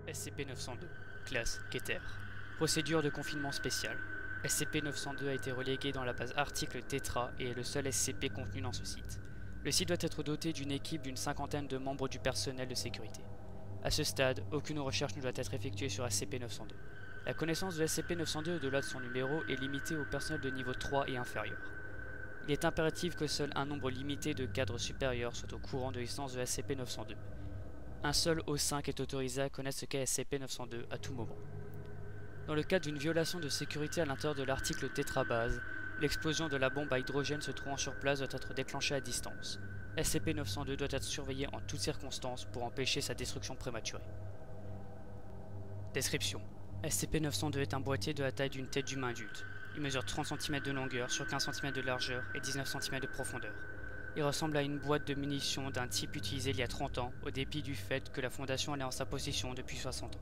SCP-902, classe Keter. Procédure de confinement spéciale. SCP-902 a été relégué dans la base article Tetra et est le seul SCP contenu dans ce site. Le site doit être doté d'une équipe d'une cinquantaine de membres du personnel de sécurité. À ce stade, aucune recherche ne doit être effectuée sur SCP-902. La connaissance de SCP-902 au-delà de son numéro est limitée au personnel de niveau 3 et inférieur. Il est impératif que seul un nombre limité de cadres supérieurs soit au courant de l'existence de SCP-902. Un seul O5 est autorisé à connaître ce qu'est SCP-902 à tout moment. Dans le cas d'une violation de sécurité à l'intérieur de l'article Tetrabase, l'explosion de la bombe à hydrogène se trouvant sur place doit être déclenchée à distance. SCP-902 doit être surveillé en toutes circonstances pour empêcher sa destruction prématurée. Description: SCP-902 est un boîtier de la taille d'une tête d'humain adulte. Il mesure 30 cm de longueur sur 15 cm de largeur et 19 cm de profondeur. Il ressemble à une boîte de munitions d'un type utilisé il y a 30 ans, au dépit du fait que la Fondation est en sa possession depuis 60 ans.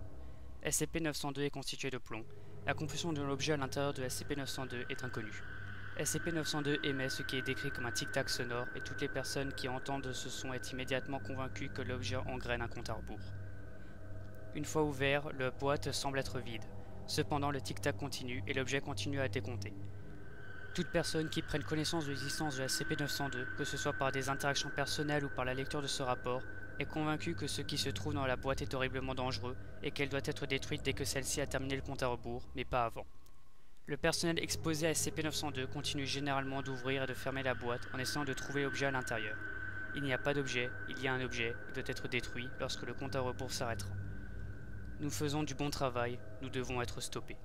SCP-902 est constitué de plomb. La composition de l'objet à l'intérieur de SCP-902 est inconnue. SCP-902 émet ce qui est décrit comme un tic-tac sonore et toutes les personnes qui entendent ce son sont immédiatement convaincues que l'objet engraine un compte à rebours. Une fois ouvert, la boîte semble être vide. Cependant, le tic-tac continue et l'objet continue à décompter. Toute personne qui prenne connaissance de l'existence de SCP-902, que ce soit par des interactions personnelles ou par la lecture de ce rapport, est convaincue que ce qui se trouve dans la boîte est horriblement dangereux et qu'elle doit être détruite dès que celle-ci a terminé le compte à rebours, mais pas avant. Le personnel exposé à SCP-902 continue généralement d'ouvrir et de fermer la boîte en essayant de trouver l'objet à l'intérieur. Il n'y a pas d'objet, il y a un objet, il doit être détruit lorsque le compte à rebours s'arrêtera. Nous faisons du bon travail, nous devons être stoppés.